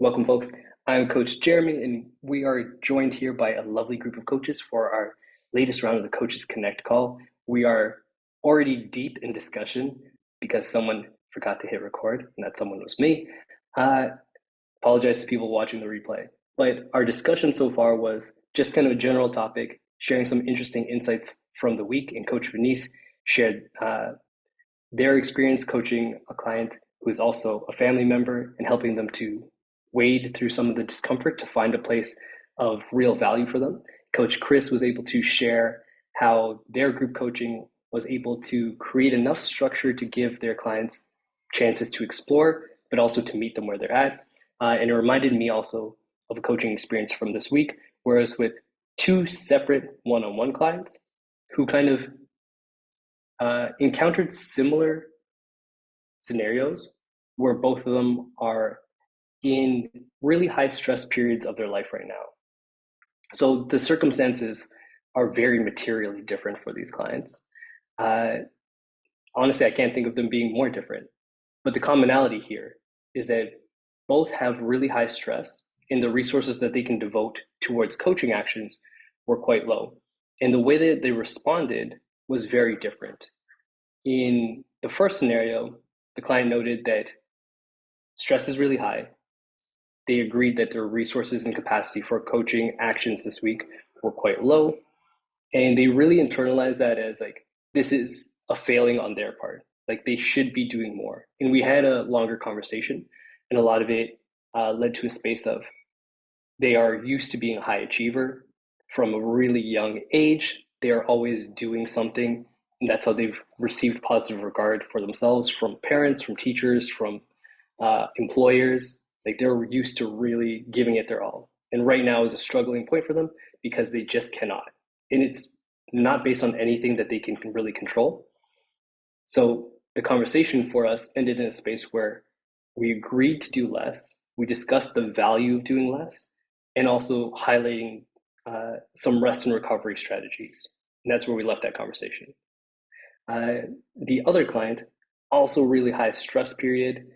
Welcome, folks. I'm Coach Jeremy, and we are joined here by a lovely group of coaches for our latest round of the Coaches Connect call. We are already deep in discussion because someone forgot to hit record, and that someone was me. Apologize to people watching the replay. But our discussion so far was just kind of a general topic, sharing some interesting insights from the week, and Coach Venice shared their experience coaching a client who is also a family member and helping them to wade through some of the discomfort to find a place of real value for them. Coach Chris was able to share how their group coaching was able to create enough structure to give their clients chances to explore, but also to meet them where they're at. And it reminded me also of a coaching experience from this week, whereas with two separate one-on-one clients who kind of encountered similar scenarios where both of them are in really high stress periods of their life right now. So the circumstances are very materially different for these clients. Uh, Honestly, I can't think of them being more different. But the commonality here is that both have really high stress, and the resources that they can devote towards coaching actions were quite low. And the way that they responded was very different. In the first scenario, the client noted that stress is really high. They agreed that their resources and capacity for coaching actions this week were quite low. And they really internalized that as like, this is a failing on their part. Like they should be doing more. And we had a longer conversation, and a lot of it led to a space of they are used to being a high achiever from a really young age. They are always doing something, and that's how they've received positive regard for themselves from parents, from teachers, from employers. Like they're used to really giving it their all. And right now is a struggling point for them because they just cannot. And it's not based on anything that they can really control. So the conversation for us ended in a space where we agreed to do less. We discussed the value of doing less and also highlighting some rest and recovery strategies. And that's where we left that conversation. The other client, also really high stress period,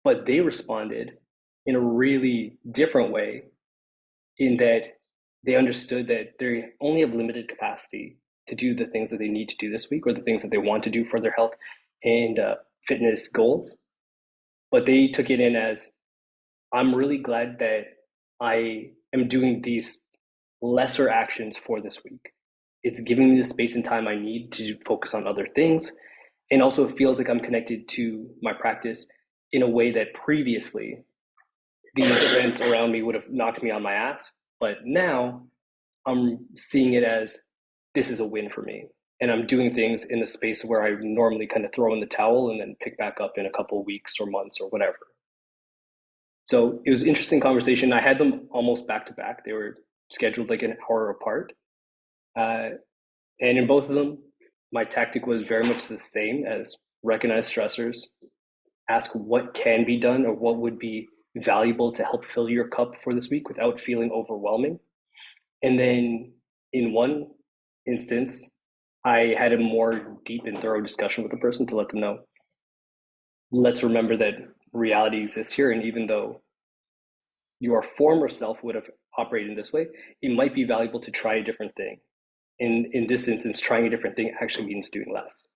but they responded in a really different way in that they understood that they only have limited capacity to do the things that they need to do this week or the things that they want to do for their health and fitness goals. But they took it in as, I'm really glad that I am doing these lesser actions for this week. It's giving me the space and time I need to focus on other things. And also, it feels like I'm connected to my practice in a way that previously these events around me would have knocked me on my ass. But now I'm seeing it as this is a win for me. And I'm doing things in the space where I normally kind of throw in the towel and then pick back up in a couple of weeks or months or whatever. So it was an interesting conversation. I had them almost back to back. They were scheduled like an hour apart. Uh, and in both of them, my tactic was very much the same as recognize stressors, ask what can be done or what would be valuable to help fill your cup for this week without feeling overwhelming. And then in one instance, I had a more deep and thorough discussion with the person to let them know, let's remember that reality exists here. And even though your former self would have operated in this way, it might be valuable to try a different thing. In this instance, trying a different thing actually means doing less.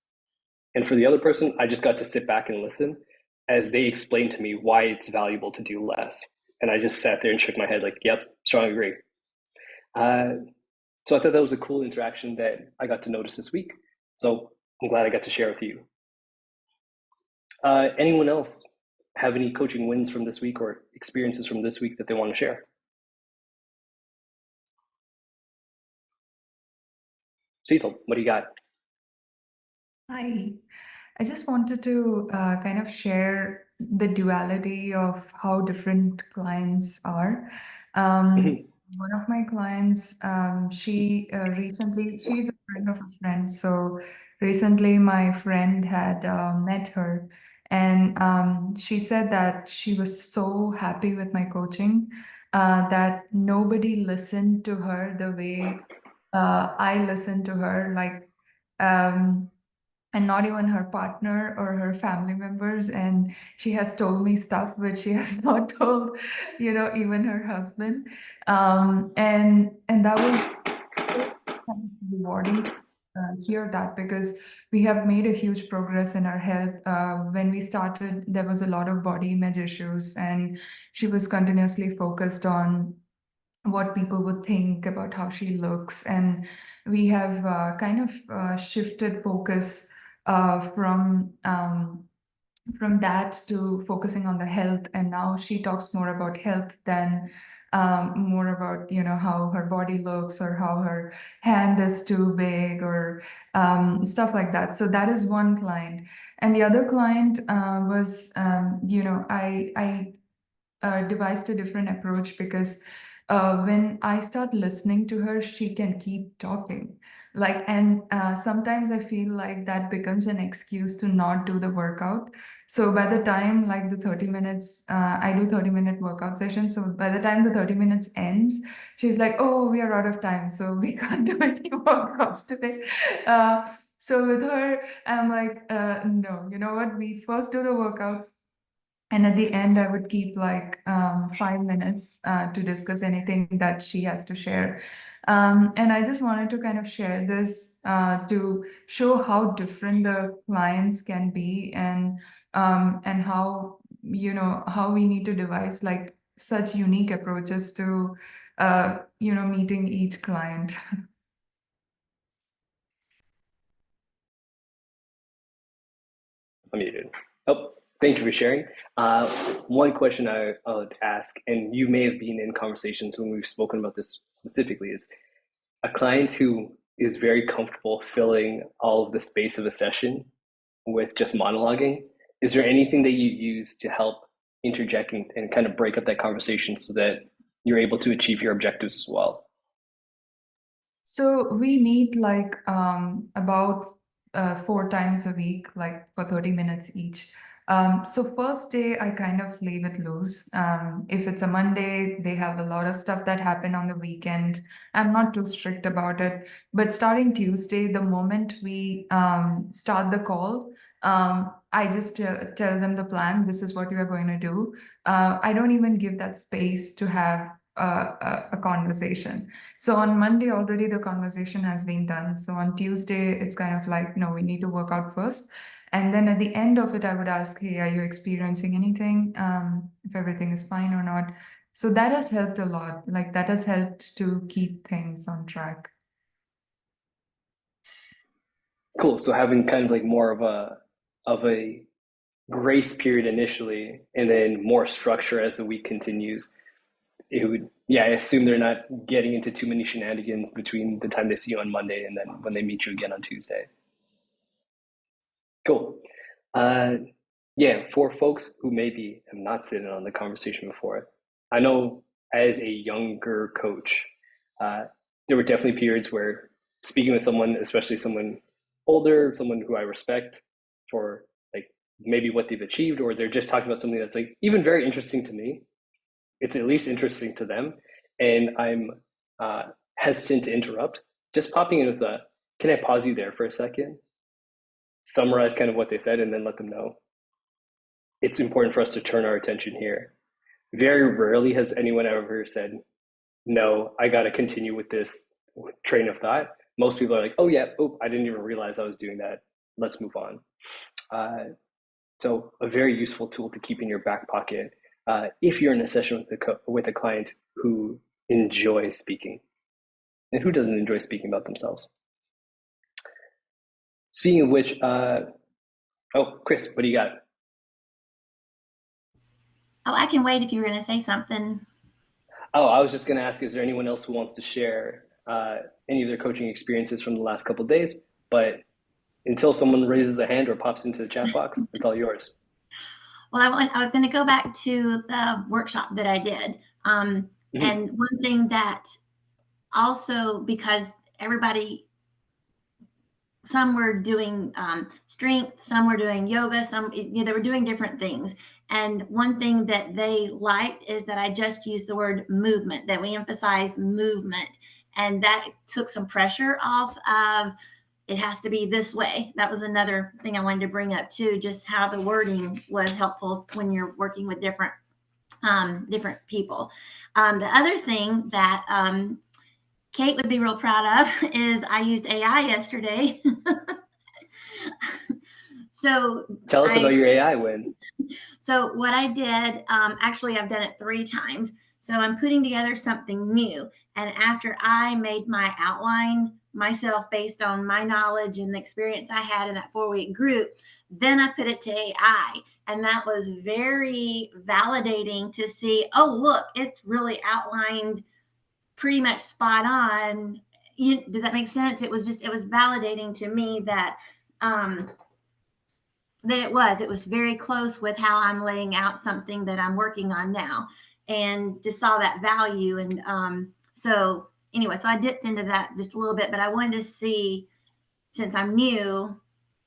And for the other person, I just got to sit back and listen as they explained to me why it's valuable to do less. And I just sat there and shook my head like, yep, strong agree. Uh, so I thought that was a cool interaction that I got to notice this week. So I'm glad I got to share with you. Anyone else have any coaching wins from this week or experiences from this week that they want to share? Cecil, what do you got? Hi. I just wanted to kind of share the duality of how different clients are. Um, One of my clients, she recently, she's a friend of a friend. So recently, my friend had met her, and she said that she was so happy with my coaching that nobody listened to her the way I listened to her. Um, and not even her partner or her family members. And she has told me stuff which she has not told, even her husband. And that was so kind of rewarding to hear that, because we have made a huge progress in our health. When we started, there was a lot of body image issues, and she was continuously focused on what people would think about how she looks. And we have kind of shifted focus from that to focusing on the health. And now she talks more about health than more about how her body looks, or how her hand is too big, or stuff like that. So that is one client. And the other client was I devised a different approach, because when I start listening to her, she can keep talking. And sometimes I feel like that becomes an excuse to not do the workout. So by the time, like, the 30 minutes, I do 30-minute workout session. So by the time the 30 minutes ends, she's like, oh, we are out of time. So we can't do any workouts today. So with her, I'm like, no, you know what? We first do the workouts, and at the end, I would keep like 5 minutes to discuss anything that she has to share. And I just wanted to kind of share this to show how different the clients can be, and how we need to devise like such unique approaches to meeting each client. Unmuted. Oh, thank you for sharing. One question I would ask, and you may have been in conversations when we've spoken about this specifically, is a client who is very comfortable filling all of the space of a session with just monologuing. Is there anything that you use to help interject and kind of break up that conversation so that you're able to achieve your objectives as well? So we meet like about 4 times a week, like for 30 minutes each. So first day I kind of leave it loose. If it's a Monday, they have a lot of stuff that happen on the weekend. I'm not too strict about it. But starting Tuesday, the moment we start the call, I just tell them the plan. This is what you are going to do. I don't even give that space to have a conversation. So on Monday, already the conversation has been done. So on Tuesday, it's kind of like, no, we need to work out first. And then at the end of it, I would ask, hey, are you experiencing anything? If everything is fine or not. So that has helped a lot. Like, that has helped to keep things on track. Cool. So having kind of like more of a grace period initially, and then more structure as the week continues. It would, yeah, I assume they're not getting into too many shenanigans between the time they see you on Monday and then when they meet you again on Tuesday. Cool. Uh, yeah, for folks who maybe have not sitting on the conversation before, I know as a younger coach, uh, there were definitely periods where speaking with someone, especially someone older, someone who I respect for like maybe what they've achieved, or they're just talking about something that's like even very interesting to me, it's at least interesting to them, and I'm uh, hesitant to interrupt. Just popping in with a, can I pause you there for a second? Summarize kind of what they said, and then let them know it's important for us to turn our attention here. Very rarely has anyone ever said, no, I got to continue with this train of thought. Most people are like, oh, yeah, oh, I didn't even realize I was doing that. Let's move on. So, a very useful tool to keep in your back pocket if you're in a session with a client who enjoys speaking. And who doesn't enjoy speaking about themselves? Speaking of which, oh, Chris, what do you got? Oh, I can wait if you were going to say something. Oh, I was just going to ask, is there anyone else who wants to share any of their coaching experiences from the last couple of days? But until someone raises a hand or pops into the chat box, it's all yours. Well, I was going to go back to the workshop that I did. And one thing that also, because everybody, some were doing strength, some were doing yoga, they were doing different things. And one thing that they liked is that I just used the word movement, that we emphasize movement. And that took some pressure off of it has to be this way. That was another thing I wanted to bring up too, just how the wording was helpful when you're working with different people. The other thing that Kate would be real proud of is I used AI yesterday. So tell us about your AI win. So what I did, actually, I've done it 3 times. So I'm putting together something new. And after I made my outline myself based on my knowledge and the experience I had in that 4-week group, then I put it to AI. And that was very validating to see, oh, look, it's really outlined pretty much spot on. Does that make sense? It was validating to me that it was very close with how I'm laying out something that I'm working on now, and just saw that value. And so anyway, so I dipped into that just a little bit, but I wanted to see, since I'm new,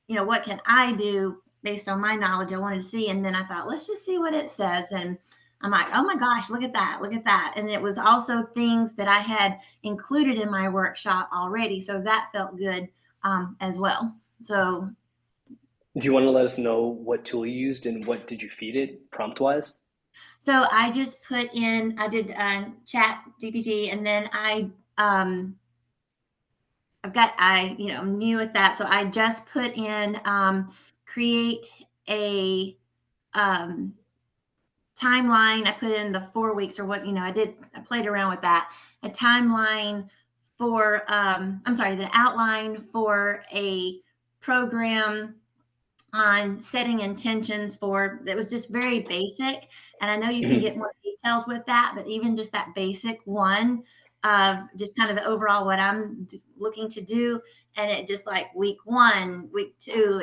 what can I do based on my knowledge? I wanted to see. And then I thought, let's just see what it says. And I'm like, oh my gosh, look at that. And it was also things that I had included in my workshop already. So that felt good as well. So do you want to let us know what tool you used and what did you feed it prompt-wise? So I just I did chat GPT, and then I'm new at that. So I just put in, create a timeline. I put in the 4 weeks or what, I played around with that. A timeline for, the outline for a program on setting intentions for, that was just very basic. And I know you can get more detailed with that, but even just that basic one of just kind of the overall what I'm looking to do. And it just like week 1, week 2,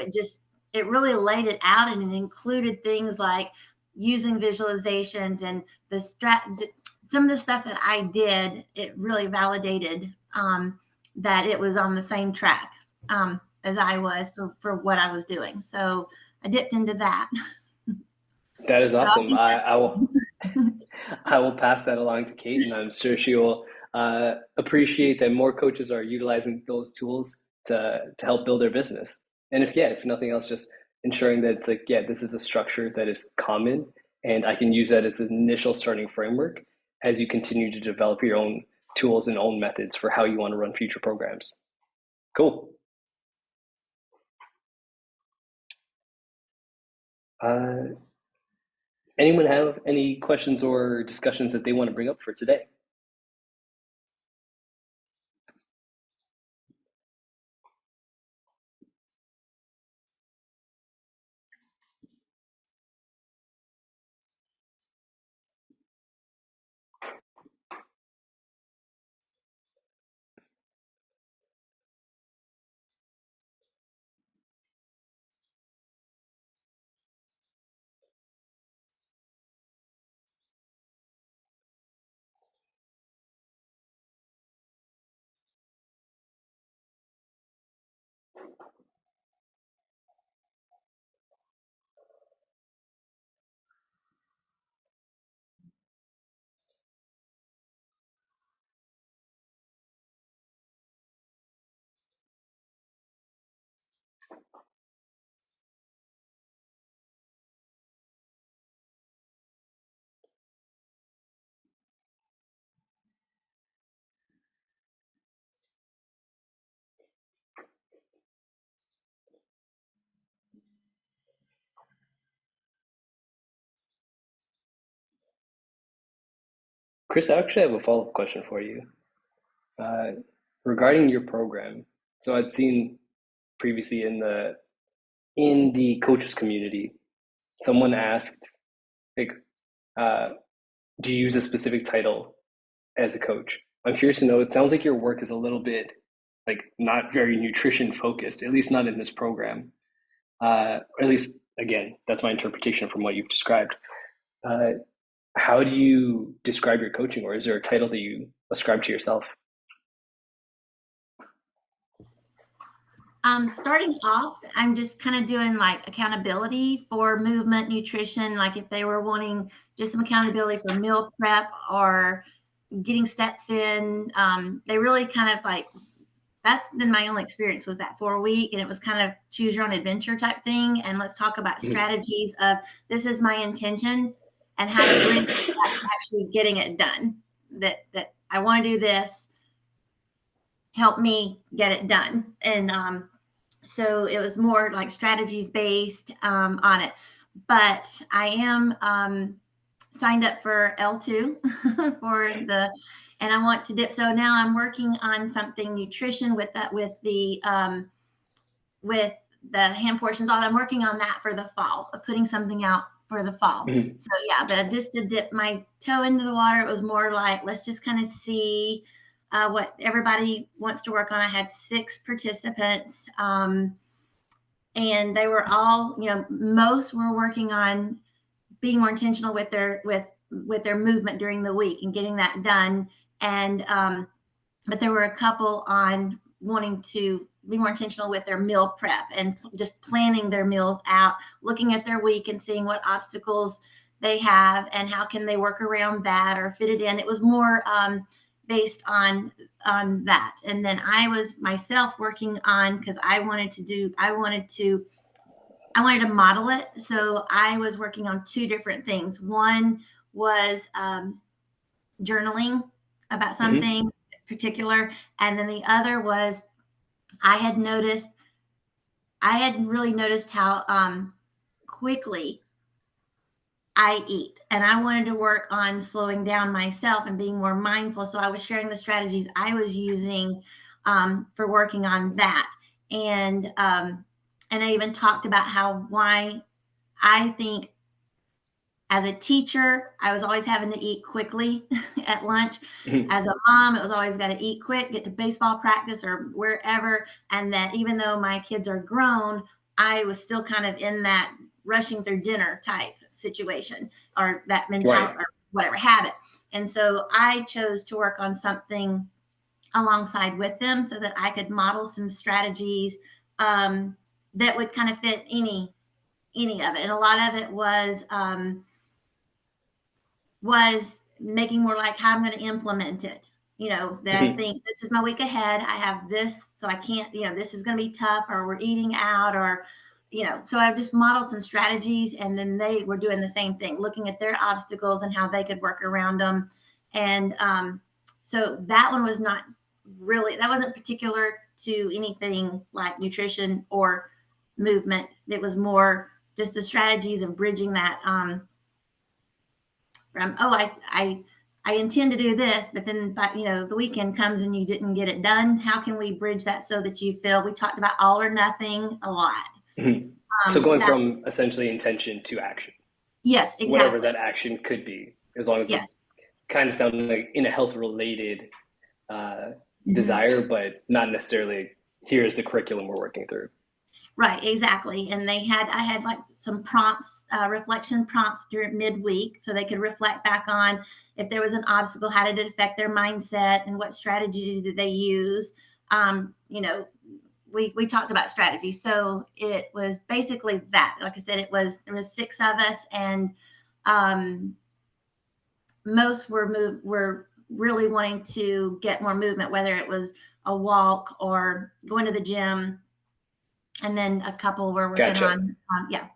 it really laid it out, and it included things like using visualizations and some of the stuff that I did. It really validated that it was on the same track as I was for what I was doing. So I dipped into that. That is awesome. I will pass that along to Kate, and I'm sure she will appreciate that more coaches are utilizing those tools to help build their business. And if nothing else, just ensuring that it's like, yeah, this is a structure that is common, and I can use that as an initial starting framework as you continue to develop your own tools and own methods for how you want to run future programs. Cool. Anyone have any questions or discussions that they want to bring up for today? Chris, I actually have a follow-up question for you uh, regarding your program. So I'd seen previously in the coaches community, someone asked, like, uh, do you use a specific title as a coach? I'm curious to know. It sounds like your work is a little bit like not very nutrition focused, at least not in this program. Or at least, again, that's my interpretation from what you've described. Uh, how do you describe your coaching, or is there a title that you ascribe to yourself? Starting off, I'm just kind of doing like accountability for movement, nutrition. Like if they were wanting just some accountability for meal prep or getting steps in, they really kind of like that's been my only experience, was that 4 week, and it was kind of choose your own adventure type thing. And let's talk about strategies of, this is my intention, and how to bring that to actually getting it done. That I want to do this, help me get it done. And so it was more like strategies based on it. But I am signed up for L2 for the, and I want to dip. So now I'm working on something nutrition with that, with the hand portions. I'm working on that for the fall, of putting something out for the fall. So yeah, but just to dip my toe into the water, it was more like, let's just kind of see what everybody wants to work on. I had 6 participants, and they were all, most were working on being more intentional with their movement during the week and getting that done. And but there were a couple on wanting to be more intentional with their meal prep and just planning their meals out, looking at their week and seeing what obstacles they have and how can they work around that or fit it in. It was more based on that. And then I was myself working on, because I wanted to model it. So I was working on 2 different things. One was journaling about something particular. And then the other was, I hadn't really noticed how quickly I eat. And I wanted to work on slowing down myself and being more mindful. So I was sharing the strategies I was using for working on that. And I even talked about why I think, as a teacher, I was always having to eat quickly at lunch. As a mom, it was always got to eat quick, get to baseball practice or wherever. And that even though my kids are grown, I was still kind of in that rushing through dinner type situation, or that mentality, or whatever habit. And so I chose to work on something alongside with them so that I could model some strategies that would kind of fit any of it. And a lot of it was making more like how I'm going to implement it. That I think this is my week ahead. I have this, so I can't, this is going to be tough, or we're eating out, or, so I've just modeled some strategies, and then they were doing the same thing, looking at their obstacles and how they could work around them. And so that one was that wasn't particular to anything like nutrition or movement. It was more just the strategies of bridging that from, I intend to do this, but then the weekend comes and you didn't get it done. How can we bridge that so that you feel? We talked about all or nothing a lot. So going from essentially intention to action. Yes, exactly. Whatever that action could be, as long as it's kind of sounding like in a health related desire, but not necessarily here's the curriculum we're working through. Right, exactly. And I had like some prompts, reflection prompts during midweek, so they could reflect back on if there was an obstacle, how did it affect their mindset, and what strategy did they use. We talked about strategy. So it was basically that. Like I said, there was 6 of us, and most were really wanting to get more movement, whether it was a walk or going to the gym. And then a couple were working on,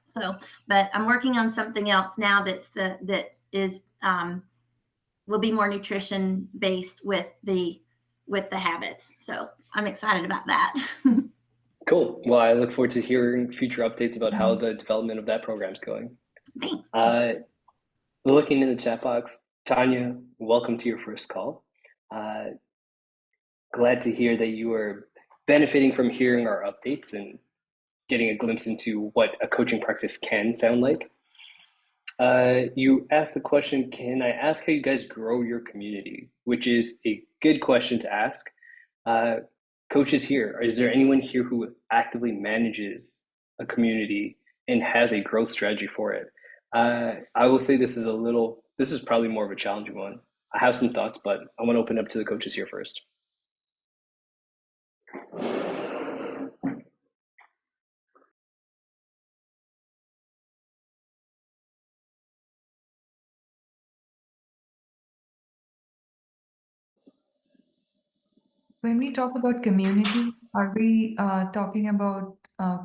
So, but I'm working on something else now that is will be more nutrition based with the habits. So I'm excited about that. Cool. Well, I look forward to hearing future updates about how the development of that program is going. Thanks. Looking in the chat box, Tanya, welcome to your first call. Glad to hear that you are benefiting from hearing our updates and getting a glimpse into what a coaching practice can sound like. You asked the question, can I ask how you guys grow your community? Which is a good question to ask. Coaches here, is there anyone here who actively manages a community and has a growth strategy for it? I will say this is probably more of a challenging one. I have some thoughts, but I want to open up to the coaches here first. When we talk about community, are we talking about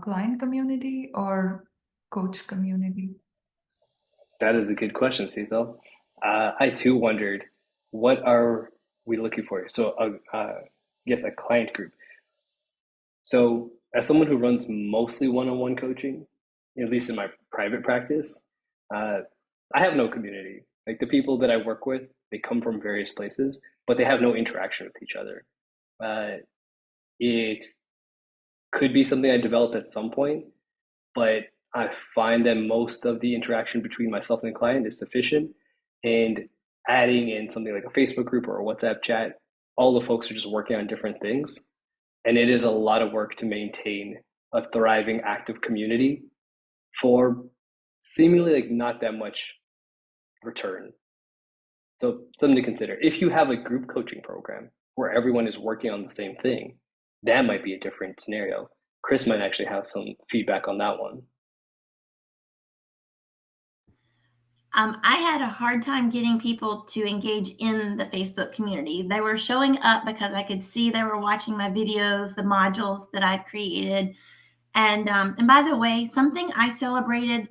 client community or coach community? That is a good question, Cecil. I too wondered, what are we looking for? So, yes, a client group. So, as someone who runs mostly one-on-one coaching, at least in my private practice, uh, I have no community. Like the people that I work with, they come from various places, but they have no interaction with each other. Uh, it could be something I developed at some point, but I find that most of the interaction between myself and the client is sufficient. And adding in something like a Facebook group or a WhatsApp chat, all the folks are just working on different things. And it is a lot of work to maintain a thriving, active community for seemingly like not that much return. So something to consider. If you have a group coaching program where everyone is working on the same thing, that might be a different scenario. Chris might actually have some feedback on that one. I had a hard time getting people to engage in the Facebook community. They were showing up because I could see they were watching my videos, the modules that I created. And by the way, something I celebrated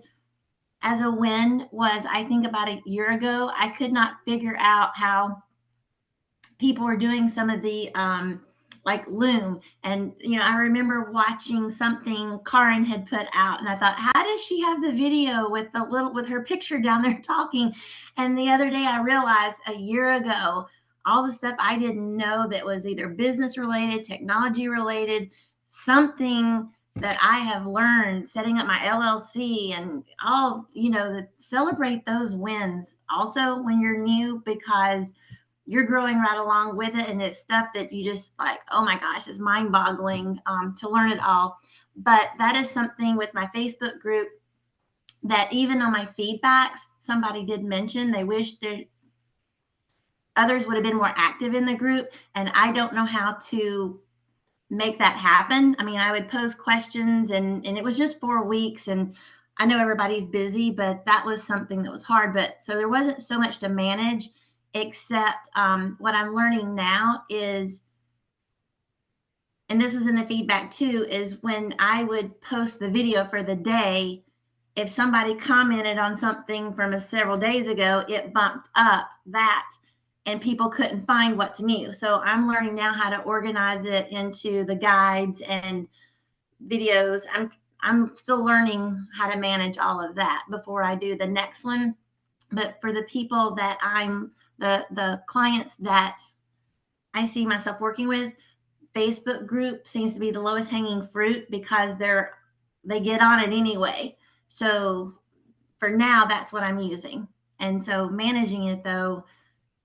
as a win was, I think about a year ago, I could not figure out how people were doing some of the like Loom. And I remember watching something Karin had put out, and I thought, how does she have the video with her picture down there talking? And the other day I realized, a year ago, all the stuff I didn't know that was either business related, technology related, something that I have learned setting up my LLC and all, that celebrate those wins also when you're new, because you're growing right along with it. And it's stuff that you just like, oh my gosh, it's mind boggling to learn it all. But that is something with my Facebook group that even on my feedbacks, somebody did mention they wish that others would have been more active in the group. And I don't know how to make that happen. I mean, I would pose questions, and it was just 4 weeks, and I know everybody's busy, but that was something that was hard. But so there wasn't so much to manage, except what I'm learning now is, and this was in the feedback too, is when I would post the video for the day, if somebody commented on something from several days ago, it bumped up that, and people couldn't find what's new. So I'm learning now how to organize it into the guides and videos. I'm still learning how to manage all of that before I do the next one. But for the people that the clients that I see myself working with, Facebook group seems to be the lowest hanging fruit because they get on it anyway. So for now, that's what I'm using. And so managing it, though,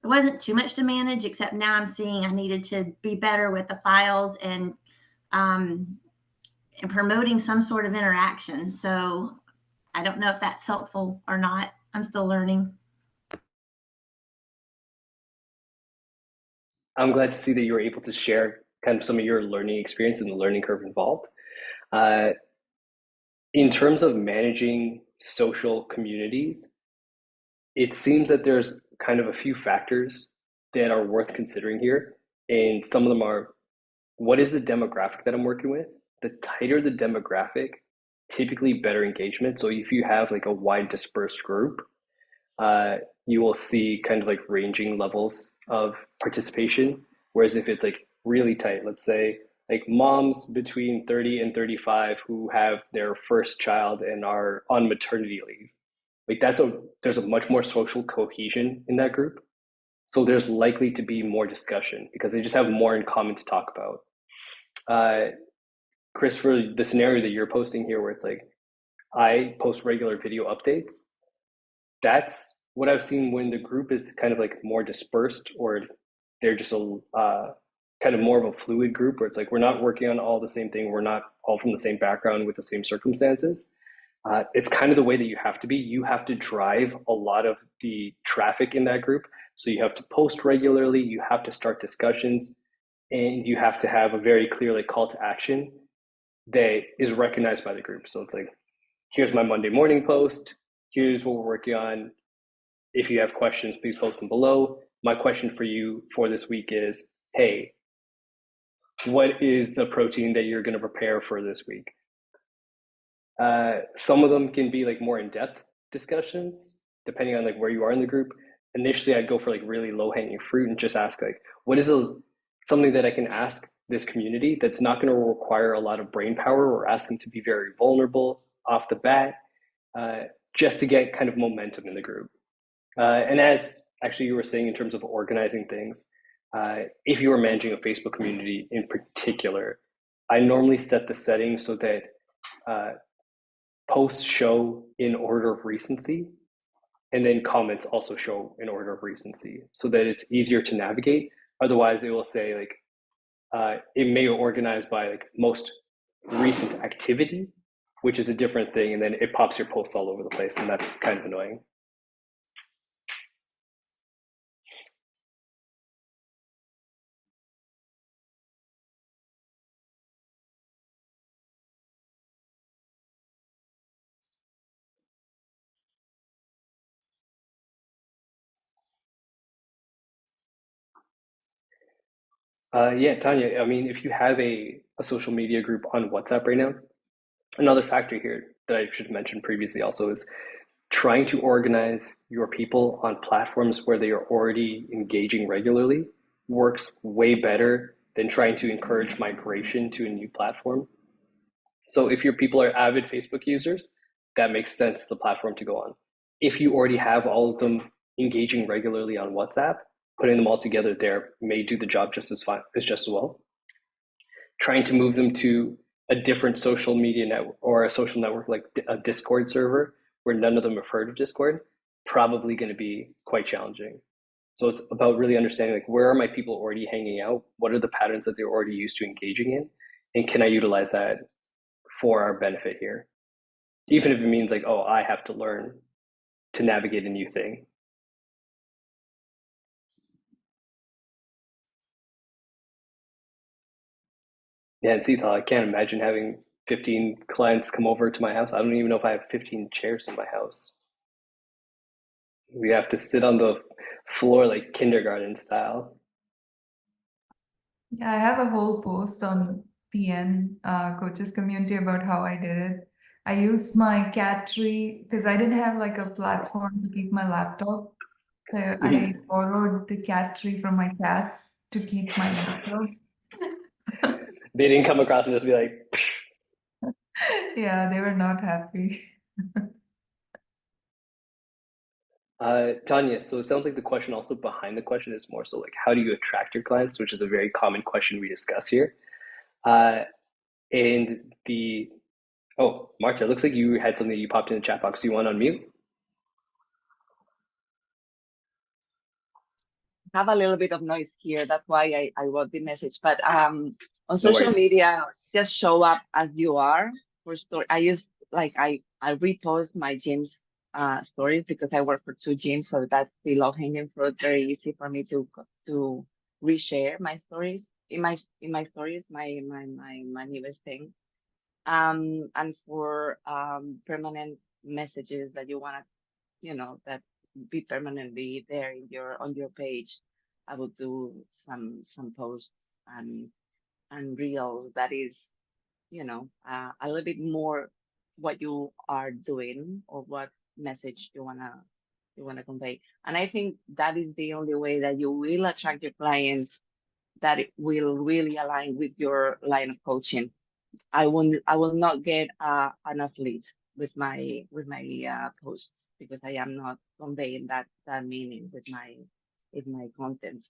it wasn't too much to manage, except now I'm seeing I needed to be better with the files um, and promoting some sort of interaction. So I don't know if that's helpful or not. I'm still learning. I'm glad to see that you were able to share kind of some of your learning experience and the learning curve involved. Uh, in terms of managing social communities, it seems that there's kind of a few factors that are worth considering here. And some of them are, what is the demographic that I'm working with? The tighter the demographic, typically better engagement. So if you have like a wide dispersed group, you will see kind of like ranging levels of participation. Whereas if it's like really tight, let's say like moms between 30 and 35 who have their first child and are on maternity leave, like there's a much more social cohesion in that group. So there's likely to be more discussion because they just have more in common to talk about. Uh, Chris, for the scenario that you're posting here, where it's like I post regular video updates, that's what I've seen when the group is kind of like more dispersed, or they're just a kind of more of a fluid group where it's like we're not working on all the same thing, we're not all from the same background with the same circumstances. It's kind of the way that you have to be. You have to drive a lot of the traffic in that group. So you have to post regularly, you have to start discussions, and you have to have a very clear like call to action that is recognized by the group. So it's like, here's my Monday morning post, here's what we're working on. If you have questions, please post them below. My question for you for this week is, hey, what is the protein that you're going to prepare for this week? Some of them can be like more in-depth discussions, depending on like where you are in the group. Initially, I'd go for like really low-hanging fruit and just ask like, what is something that I can ask this community that's not going to require a lot of brain power or ask them to be very vulnerable off the bat, just to get kind of momentum in the group. And as actually you were saying in terms of organizing things, if you are managing a Facebook community in particular, I normally set the settings so that posts show in order of recency, and then comments also show in order of recency so that it's easier to navigate. Otherwise, it will say like it may organize by like most recent activity, which is a different thing, and then it pops your posts all over the place, and that's kind of annoying. Yeah, Tanya, I mean, if you have a social media group on WhatsApp right now, another factor here that I should mention previously also is trying to organize your people on platforms where they are already engaging regularly works way better than trying to encourage migration to a new platform. So if your people are avid Facebook users, that makes sense as a platform to go on. If you already have all of them engaging regularly on WhatsApp, putting them all together there may do the job just as fine as just as well. Trying to move them to a different social media network or a social network like a Discord server where none of them have heard of Discord, probably going to be quite challenging. So it's about really understanding like where are my people already hanging out? What are the patterns that they're already used to engaging in? And can I utilize that for our benefit here? Even if it means like, oh, I have to learn to navigate a new thing. Yeah, and Seethal, I can't imagine having 15 clients come over to my house. I don't even know if I have 15 chairs in my house. We have to sit on the floor like kindergarten style. Yeah, I have a whole post on PN coaches community about how I did it. I used my cat tree because I didn't have like a platform to keep my laptop. So I borrowed the cat tree from my cats to keep my laptop. They didn't come across and just be like, Yeah, they were not happy. Tanya, so it sounds like the question also behind the question is more so like, how do you attract your clients, which is a very common question we discuss here. Uh, and oh, Marta, it looks like you had something you popped in the chat box. Do you want to unmute? Have a little bit of noise here. That's why I wrote the message. But on No social worries. media, just show up as you are. For story, I use like I repost my gyms stories because I work for 2 gyms, so that's the low hanging fruit. Very easy for me to reshare my stories in my stories, my newest thing. And for permanent messages that you wanna, that be permanently there in on your page, I will do some posts and reels that is, a little bit more what you are doing or what message you wanna convey. And I think that is the only way that you will attract your clients that it will really align with your line of coaching. I will not get an athlete with my posts because I am not conveying that meaning with my content.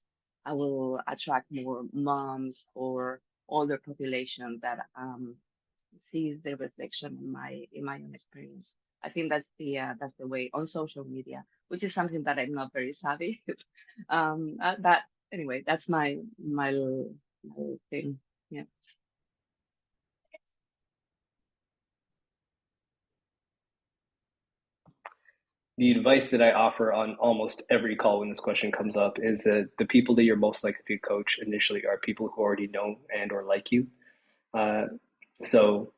I will attract more moms or older population that sees the reflection in my own experience. I think that's the way on social media, which is something that I'm not very savvy. That anyway, that's my little thing. Yeah. The advice that I offer on almost every call when this question comes up is that the people that you're most likely to coach initially are people who already know and or like you. Uh, so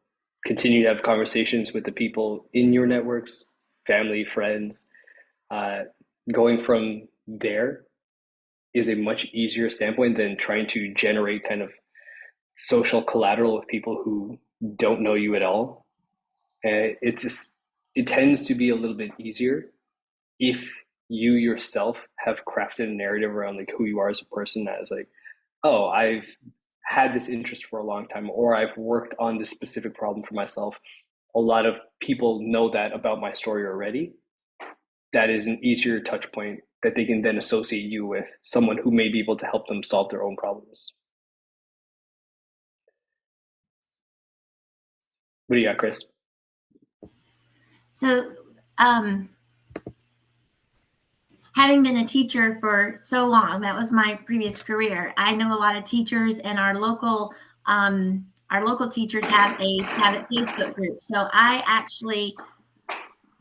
continue to have conversations with the people in your networks, family, friends. Uh, Going from there is a much easier standpoint than trying to generate kind of social collateral with people who don't know you at all. And it tends to be a little bit easier if you yourself have crafted a narrative around like who you are as a person, as like, oh, I've had this interest for a long time, or I've worked on this specific problem for myself. A lot of people know that about my story already. That is an easier touch point that they can then associate you with someone who may be able to help them solve their own problems. What do you got, Chris? So, having been a teacher for so long, that was my previous career. I know a lot of teachers, and our local teachers have a private Facebook group. So I actually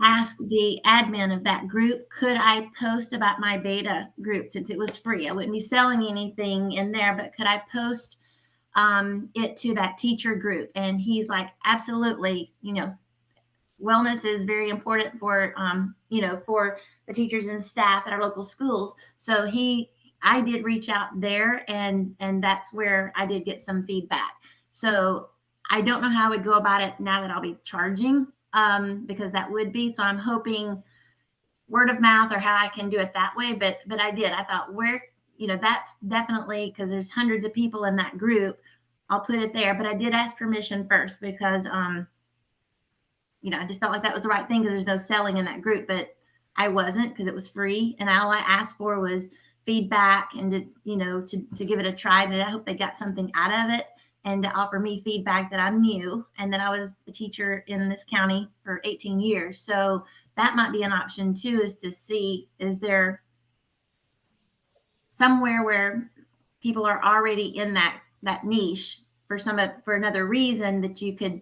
asked the admin of that group, could I post about my beta group since it was free? I wouldn't be selling anything in there, but could I post it to that teacher group? And he's like, absolutely. Wellness is very important for for the teachers and staff at our local schools. So I did reach out there, and that's where I did get some feedback. So I don't know how I would go about it now that I'll be charging, because that would be, so I'm hoping word of mouth or how I can do it that way. But I thought, where, that's definitely, because there's hundreds of people in that group, I'll put it there. But I did ask permission first, because I just felt like that was the right thing, because there's no selling in that group. But I wasn't, because it was free, and all I asked for was feedback, and to give it a try. And I hope they got something out of it, and to offer me feedback that I'm new, and that I was the teacher in this county for 18 years. So that might be an option too, is to see, is there somewhere where people are already in that niche for another reason, that you could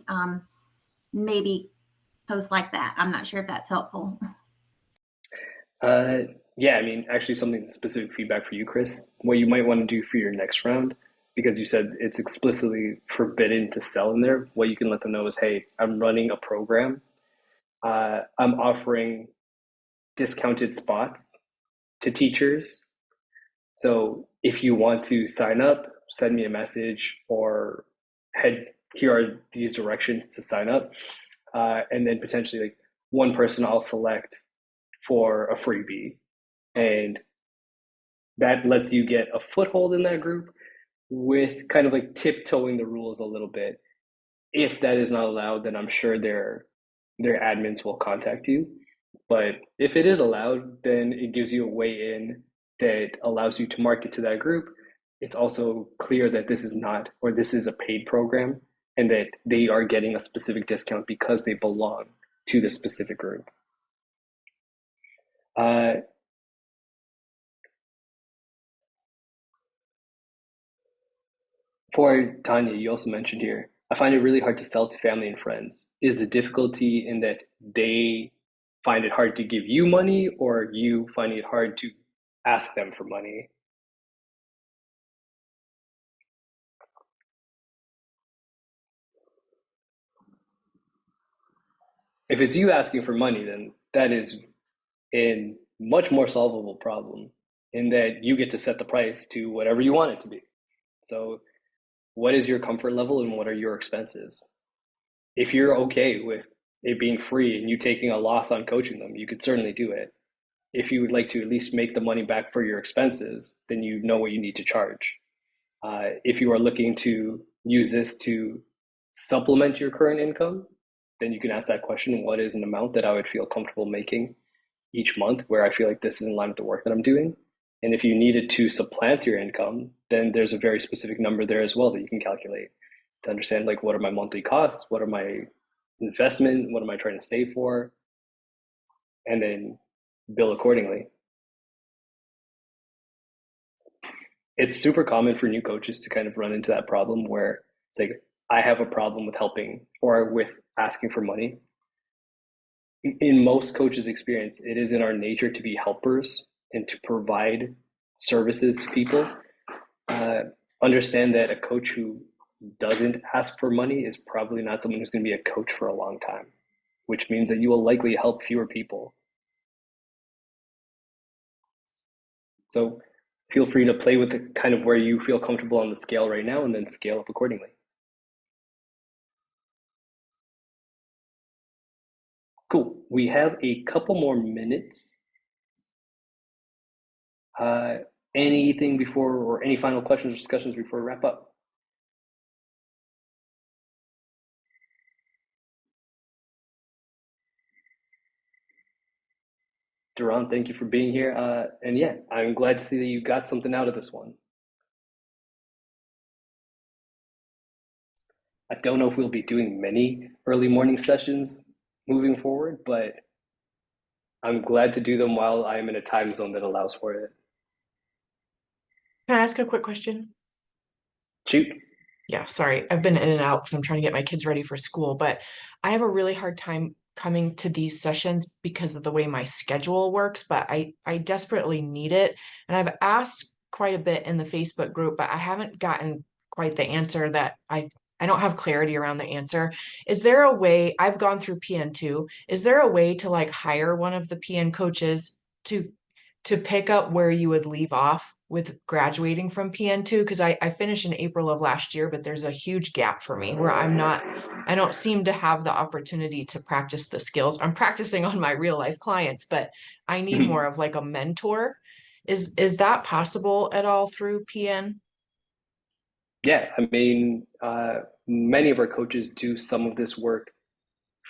maybe post like that. I'm not sure if that's helpful. Yeah, I mean, actually, something specific feedback for you, Chris. What you might want to do for your next round, because you said it's explicitly forbidden to sell in there. What you can let them know is, hey, I'm running a program. I'm offering discounted spots to teachers. So if you want to sign up, send me a message, or here are these directions to sign up. And then potentially like one person I'll select for a freebie. And that lets you get a foothold in that group with kind of like tiptoeing the rules a little bit. If that is not allowed, then I'm sure their admins will contact you. But if it is allowed, then it gives you a way in that allows you to market to that group. It's also clear that this is not, or this is a paid program, and that they are getting a specific discount because they belong to this specific group. For Tanya, you also mentioned here, I find it really hard to sell to family and friends. Is the difficulty in that they find it hard to give you money, or you finding it hard to ask them for money? If it's you asking for money, then that is a much more solvable problem, in that you get to set the price to whatever you want it to be. So, what is your comfort level and what are your expenses? If you're okay with it being free and you taking a loss on coaching them, you could certainly do it. If you would like to at least make the money back for your expenses, then you know what you need to charge. If you are looking to use this to supplement your current income, then you can ask that question, what is an amount that I would feel comfortable making each month where I feel like this is in line with the work that I'm doing? And if you needed to supplant your income, then there's a very specific number there as well that you can calculate to understand, like, what are my monthly costs? What are my investment? What am I trying to save for? And then bill accordingly. It's super common for new coaches to kind of run into that problem where it's like, I have a problem with helping or with asking for money. In most coaches' experience, it is in our nature to be helpers and to provide services to people. Understand that a coach who doesn't ask for money is probably not someone who's going to be a coach for a long time, which means that you will likely help fewer people. So feel free to play with the kind of where you feel comfortable on the scale right now and then scale up accordingly. Cool. We have a couple more minutes. Anything before, or any final questions or discussions before we wrap up? Duran, thank you for being here. And yeah, I'm glad to see that you got something out of this one. I don't know if we'll be doing many early morning sessions moving forward, but I'm glad to do them while I'm in a time zone that allows for it. Can I ask a quick question? Shoot. Yeah, sorry. I've been in and out because I'm trying to get my kids ready for school, but I have a really hard time coming to these sessions because of the way my schedule works, but I desperately need it. And I've asked quite a bit in the Facebook group, but I haven't gotten quite the answer that I don't have clarity around the answer. Is there a way, I've gone through PN2, is there a way to like hire one of the PN coaches to pick up where you would leave off with graduating from PN2? Because I finished in April of last year, but there's a huge gap for me where I don't seem to have the opportunity to practice the skills. I'm practicing on my real life clients, but I need more of like a mentor. Is that possible at all through PN? Yeah, I mean, many of our coaches do some of this work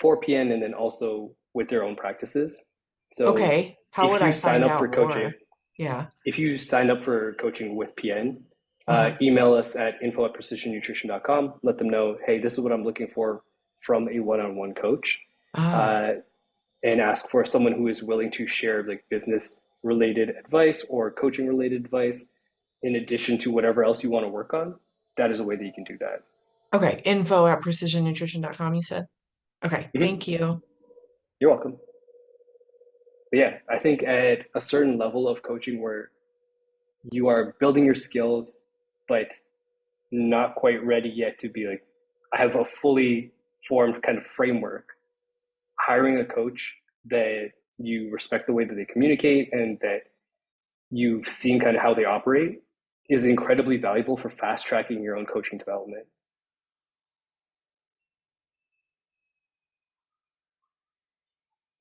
for PN and then also with their own practices. So okay, how if would you I sign find up for out coaching, more? Yeah. if you sign up for coaching with PN, Uh-huh. email us at info@precisionnutrition.com. Let them know, hey, this is what I'm looking for from a one-on-one coach, and ask for someone who is willing to share like business-related advice or coaching-related advice in addition to whatever else you want to work on. That is a way that you can do that. Okay, info@precisionnutrition.com, you said? Okay, thank you. You're welcome. But yeah, I think at a certain level of coaching where you are building your skills, but not quite ready yet to be like, I have a fully formed kind of framework, hiring a coach that you respect the way that they communicate and that you've seen kind of how they operate is incredibly valuable for fast tracking your own coaching development.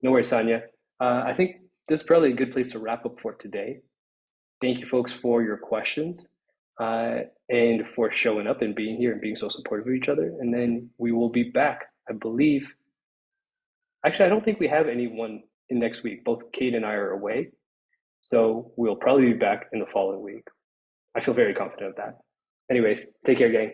No worries, Sonia. I think this is probably a good place to wrap up for today. Thank you, folks, for your questions and for showing up and being here and being so supportive of each other. And then we will be back, I believe. Actually, I don't think we have anyone in next week. Both Kate and I are away. So we'll probably be back in the following week. I feel very confident of that. Anyways, take care, gang.